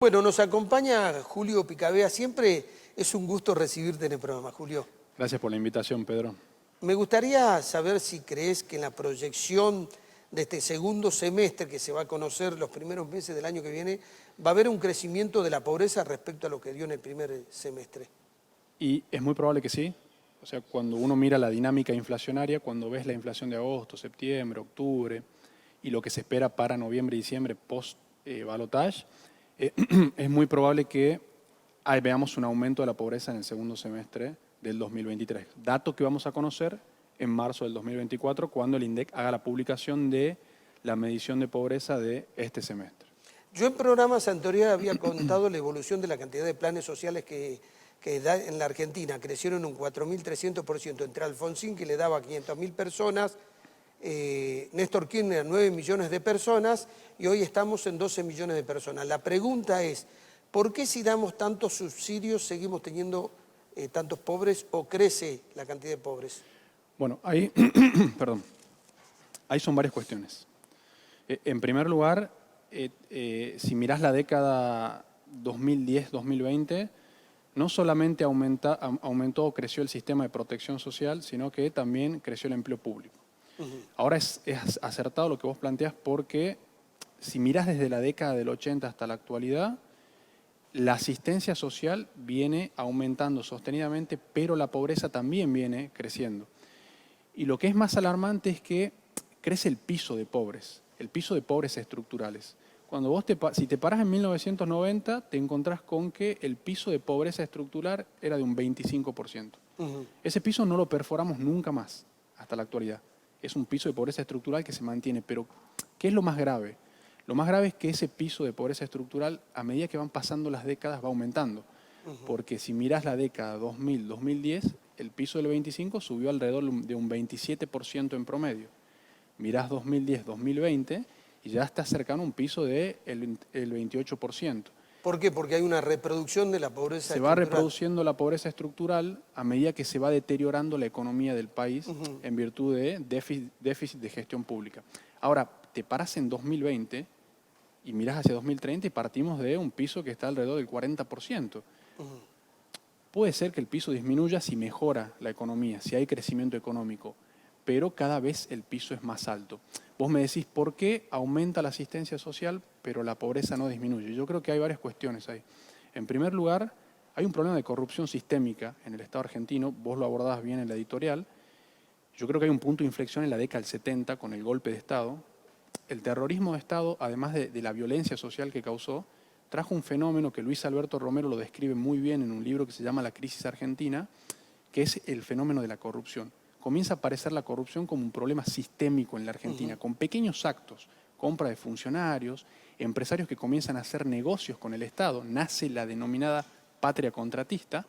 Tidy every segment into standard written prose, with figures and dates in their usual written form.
Bueno, nos acompaña Julio Picabea. Siempre es un gusto recibirte en el programa, Julio. Gracias por la invitación, Pedro. Me gustaría saber si crees que en la proyección de este segundo semestre, que se va a conocer los primeros meses del año que viene, va a haber un crecimiento de la pobreza respecto a lo que dio en el primer semestre. Y es muy probable que sí. O sea, cuando uno mira la dinámica inflacionaria, cuando ves la inflación de agosto, septiembre, octubre y lo que se espera para noviembre y diciembre post-balotage, es muy probable que veamos un aumento de la pobreza en el segundo semestre del 2023. Dato que vamos a conocer en marzo del 2024, cuando el INDEC haga la publicación de la medición de pobreza de este semestre. Yo en programas anteriores había contado la evolución de la cantidad de planes sociales que da en la Argentina. Crecieron un 4.300% entre Alfonsín, que le daba a 500.000 personas, Néstor Kirchner a 9 millones de personas, y hoy estamos en 12 millones de personas. La pregunta es, ¿por qué si damos tantos subsidios seguimos teniendo tantos pobres o crece la cantidad de pobres? Bueno, ahí, perdón, ahí son varias cuestiones. En primer lugar, si mirás la década 2010-2020, no solamente aumentó o creció el sistema de protección social, sino que también creció el empleo público. Ahora es acertado lo que vos planteás, porque si mirás desde la década del 80 hasta la actualidad, la asistencia social viene aumentando sostenidamente, pero la pobreza también viene creciendo. Y lo que es más alarmante es que crece el piso de pobres estructurales. Cuando vos si te parás en 1990, te encontrás con que el piso de pobreza estructural era de un 25%. Ese piso no lo perforamos nunca más, hasta la actualidad. Es un piso de pobreza estructural que se mantiene, pero ¿qué es lo más grave? Lo más grave es que ese piso de pobreza estructural, a medida que van pasando las décadas, va aumentando. Porque si mirás la década 2000-2010, el piso del 25 subió alrededor de un 27% en promedio. Mirás 2010-2020 y ya está cercano a un piso del 28%. ¿Por qué? Porque hay una reproducción de la pobreza estructural. Se va reproduciendo la pobreza estructural a medida que se va deteriorando la economía del país en virtud de déficit de gestión pública. Ahora, te paras en 2020 y mirás hacia 2030 y partimos de un piso que está alrededor del 40%. Puede ser que el piso disminuya si mejora la economía, si hay crecimiento económico, pero cada vez el piso es más alto. Vos me decís, ¿por qué aumenta la asistencia social, pero la pobreza no disminuye? Yo creo que hay varias cuestiones ahí. En primer lugar, hay un problema de corrupción sistémica en el Estado argentino, vos lo abordabas bien en la editorial. Yo creo que hay un punto de inflexión en la década del 70 con el golpe de Estado. El terrorismo de Estado, además de la violencia social que causó, trajo un fenómeno que Luis Alberto Romero lo describe muy bien en un libro que se llama La crisis argentina, que es el fenómeno de la corrupción. Comienza a aparecer la corrupción como un problema sistémico en la Argentina, con pequeños actos, compra de funcionarios, empresarios que comienzan a hacer negocios con el Estado, nace la denominada patria contratista.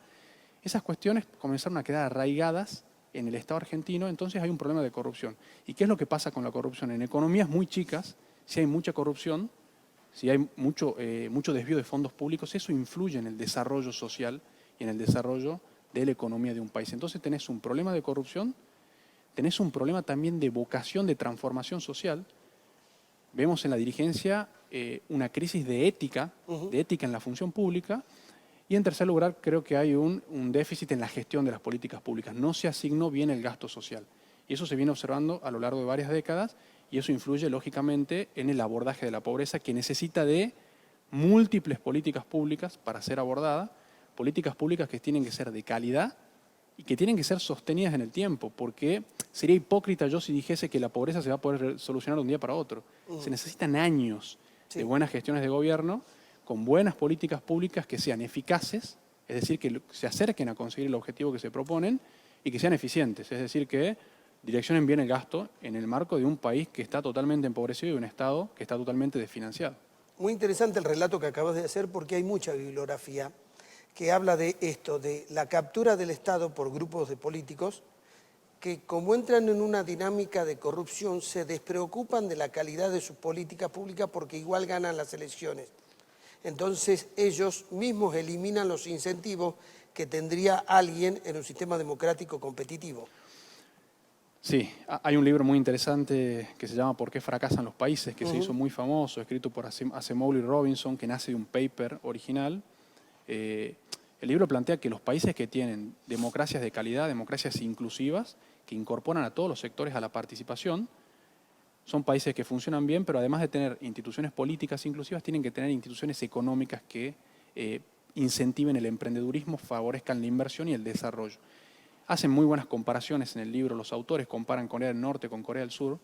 Esas cuestiones comenzaron a quedar arraigadas en el Estado argentino, entonces hay un problema de corrupción. ¿Y qué es lo que pasa con la corrupción? En economías muy chicas, si hay mucha corrupción, si hay mucho desvío de fondos públicos, eso influye en el desarrollo social y en el desarrollo de la economía de un país. Entonces tenés un problema de corrupción, tenés un problema también de vocación de transformación social. Vemos en la dirigencia una crisis de ética en la función pública. Y en tercer lugar, creo que hay un déficit en la gestión de las políticas públicas. No se asignó bien el gasto social. Y eso se viene observando a lo largo de varias décadas y eso influye, lógicamente, en el abordaje de la pobreza, que necesita de múltiples políticas públicas para ser abordada, políticas públicas que tienen que ser de calidad y que tienen que ser sostenidas en el tiempo, porque sería hipócrita yo si dijese que la pobreza se va a poder solucionar de un día para otro. Se necesitan años de buenas gestiones de gobierno, con buenas políticas públicas que sean eficaces, es decir, que se acerquen a conseguir el objetivo que se proponen y que sean eficientes, es decir, que direccionen bien el gasto en el marco de un país que está totalmente empobrecido y un Estado que está totalmente desfinanciado. Muy interesante el relato que acabas de hacer porque hay mucha bibliografía que habla de esto, de la captura del Estado por grupos de políticos que, como entran en una dinámica de corrupción, se despreocupan de la calidad de sus políticas públicas porque igual ganan las elecciones. Entonces ellos mismos eliminan los incentivos que tendría alguien en un sistema democrático competitivo. Sí, hay un libro muy interesante que se llama ¿Por qué fracasan los países?, que se hizo muy famoso, escrito por Acemoglu y Robinson, que nace de un paper original. El libro plantea que los países que tienen democracias de calidad, democracias inclusivas, que incorporan a todos los sectores a la participación, son países que funcionan bien, pero además de tener instituciones políticas inclusivas, tienen que tener instituciones económicas que incentiven el emprendedurismo, favorezcan la inversión y el desarrollo. Hacen muy buenas comparaciones en el libro, los autores comparan Corea del Norte con Corea del Sur,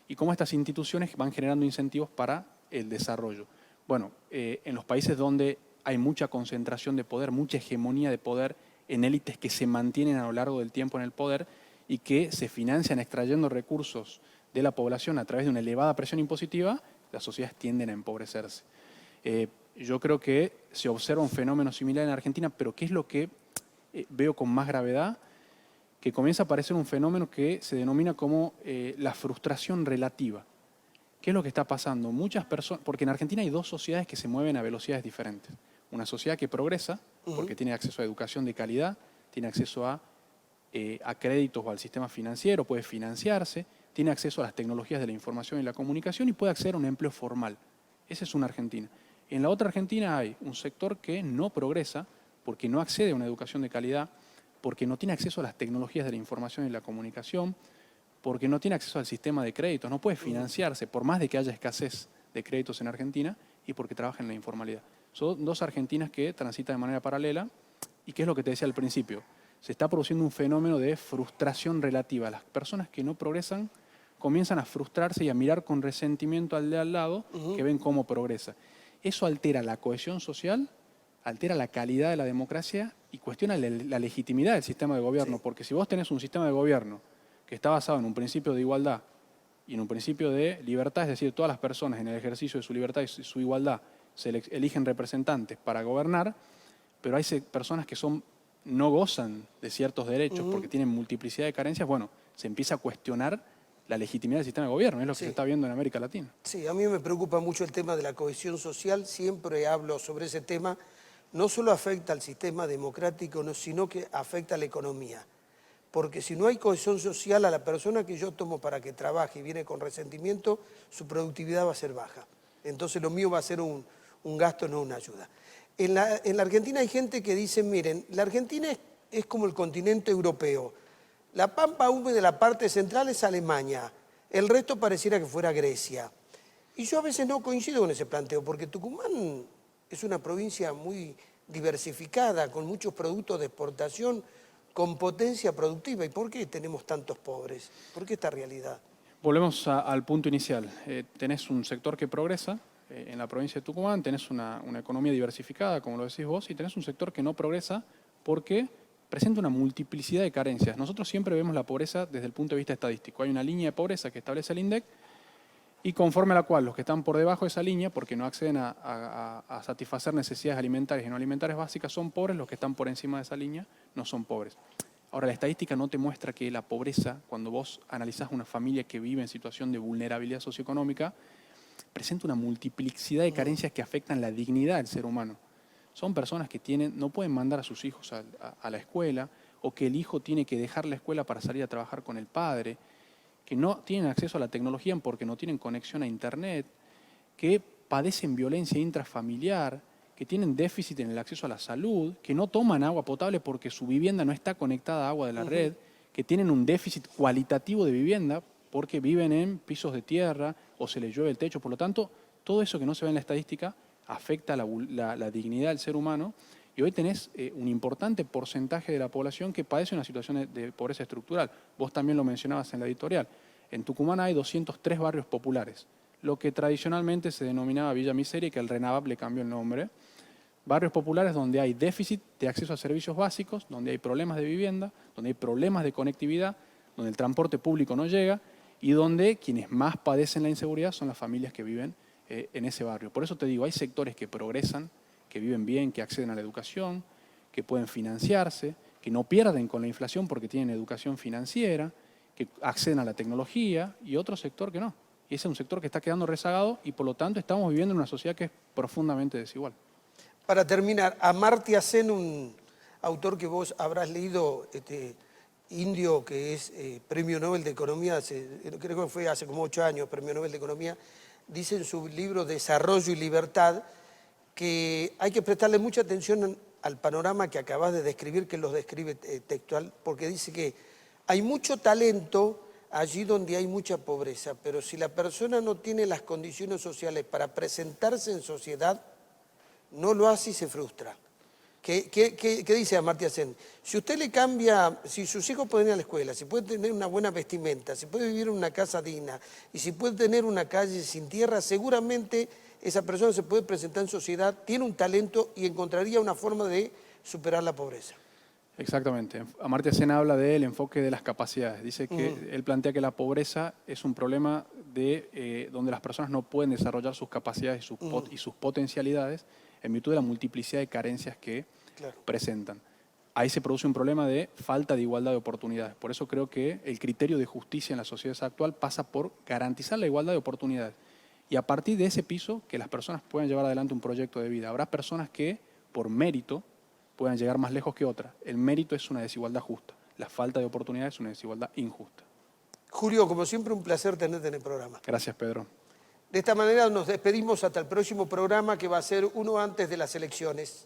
y cómo estas instituciones van generando incentivos para el desarrollo. Bueno, en los países donde hay mucha concentración de poder, mucha hegemonía de poder en élites que se mantienen a lo largo del tiempo en el poder y que se financian extrayendo recursos de la población a través de una elevada presión impositiva, las sociedades tienden a empobrecerse. Yo creo que se observa un fenómeno similar en Argentina, pero ¿qué es lo que veo con más gravedad? Que comienza a aparecer un fenómeno que se denomina como la frustración relativa. ¿Qué es lo que está pasando? Muchas personas, porque en Argentina hay dos sociedades que se mueven a velocidades diferentes. Una sociedad que progresa, porque tiene acceso a educación de calidad, tiene acceso a créditos o al sistema financiero, puede financiarse, tiene acceso a las tecnologías de la información y la comunicación y puede acceder a un empleo formal. Esa es una Argentina. En la otra Argentina hay un sector que no progresa porque no accede a una educación de calidad, porque no tiene acceso a las tecnologías de la información y la comunicación, porque no tiene acceso al sistema de créditos, no puede financiarse, por más de que haya escasez de créditos en Argentina, y porque trabaja en la informalidad. Son dos Argentinas que transitan de manera paralela, y ¿qué es lo que te decía al principio? Se está produciendo un fenómeno de frustración relativa. Las personas que no progresan comienzan a frustrarse y a mirar con resentimiento al de al lado, que ven cómo progresa. Eso altera la cohesión social, altera la calidad de la democracia y cuestiona la legitimidad del sistema de gobierno, porque si vos tenés un sistema de gobierno que está basado en un principio de igualdad y en un principio de libertad, es decir, todas las personas en el ejercicio de su libertad y su igualdad se eligen representantes para gobernar, pero hay personas que no gozan de ciertos derechos porque tienen multiplicidad de carencias, bueno, se empieza a cuestionar la legitimidad del sistema de gobierno, es lo que se está viendo en América Latina. Sí, a mí me preocupa mucho el tema de la cohesión social, siempre hablo sobre ese tema. No solo afecta al sistema democrático, sino que afecta a la economía. Porque si no hay cohesión social, a la persona que yo tomo para que trabaje y viene con resentimiento, su productividad va a ser baja. Entonces lo mío va a ser un gasto, no una ayuda. En la Argentina hay gente que dice, miren, la Argentina es como el continente europeo. La pampa húmeda de la parte central es Alemania, el resto pareciera que fuera Grecia. Y yo a veces no coincido con ese planteo, porque Tucumán es una provincia muy diversificada, con muchos productos de exportación, con potencia productiva. ¿Y por qué tenemos tantos pobres? ¿Por qué esta realidad? Volvemos al punto inicial. Tenés un sector que progresa en la provincia de Tucumán, tenés una economía diversificada, como lo decís vos, y tenés un sector que no progresa porque presenta una multiplicidad de carencias. Nosotros siempre vemos la pobreza desde el punto de vista estadístico. Hay una línea de pobreza que establece el INDEC, y conforme a la cual los que están por debajo de esa línea, porque no acceden a satisfacer necesidades alimentarias y no alimentarias básicas, son pobres, los que están por encima de esa línea no son pobres. Ahora, la estadística no te muestra que la pobreza, cuando vos analizás una familia que vive en situación de vulnerabilidad socioeconómica, presenta una multiplicidad de carencias que afectan la dignidad del ser humano. Son personas que no pueden mandar a sus hijos a la escuela, o que el hijo tiene que dejar la escuela para salir a trabajar con el padre, que no tienen acceso a la tecnología porque no tienen conexión a Internet, que padecen violencia intrafamiliar, que tienen déficit en el acceso a la salud, que no toman agua potable porque su vivienda no está conectada a agua de la red, que tienen un déficit cualitativo de vivienda porque viven en pisos de tierra o se les llueve el techo. Por lo tanto, todo eso que no se ve en la estadística afecta la dignidad del ser humano. Y hoy tenés un importante porcentaje de la población que padece una situación de pobreza estructural. Vos también lo mencionabas en la editorial. En Tucumán hay 203 barrios populares, lo que tradicionalmente se denominaba Villa Miseria y que el RENAVAP le cambió el nombre. Barrios populares donde hay déficit de acceso a servicios básicos, donde hay problemas de vivienda, donde hay problemas de conectividad, donde el transporte público no llega y donde quienes más padecen la inseguridad son las familias que viven en ese barrio. Por eso te digo, hay sectores que progresan, que viven bien, que acceden a la educación, que pueden financiarse, que no pierden con la inflación porque tienen educación financiera, que acceden a la tecnología, y otro sector que no. Y ese es un sector que está quedando rezagado y por lo tanto estamos viviendo en una sociedad que es profundamente desigual. Para terminar, Amartya Sen, un autor que vos habrás leído, indio que es premio Nobel de Economía, creo que fue hace como 8 años, premio Nobel de Economía, dice en su libro Desarrollo y Libertad que hay que prestarle mucha atención al panorama que acabas de describir, que los describe textual, porque dice que hay mucho talento allí donde hay mucha pobreza, pero si la persona no tiene las condiciones sociales para presentarse en sociedad, no lo hace y se frustra. ¿Qué dice Amartya Sen? Si usted le cambia, si sus hijos pueden ir a la escuela, si puede tener una buena vestimenta, si puede vivir en una casa digna y si puede tener una calle sin tierra, seguramente esa persona se puede presentar en sociedad, tiene un talento y encontraría una forma de superar la pobreza. Exactamente. Amartya Sen habla del enfoque de las capacidades. Dice que él plantea que la pobreza es un problema de donde las personas no pueden desarrollar sus capacidades y sus potencialidades en virtud de la multiplicidad de carencias que presentan. Ahí se produce un problema de falta de igualdad de oportunidades. Por eso creo que el criterio de justicia en la sociedad actual pasa por garantizar la igualdad de oportunidades. Y a partir de ese piso, que las personas puedan llevar adelante un proyecto de vida. Habrá personas que, por mérito, puedan llegar más lejos que otras. El mérito es una desigualdad justa. La falta de oportunidades es una desigualdad injusta. Julio, como siempre, un placer tenerte en el programa. Gracias, Pedro. De esta manera nos despedimos hasta el próximo programa, que va a ser uno antes de las elecciones.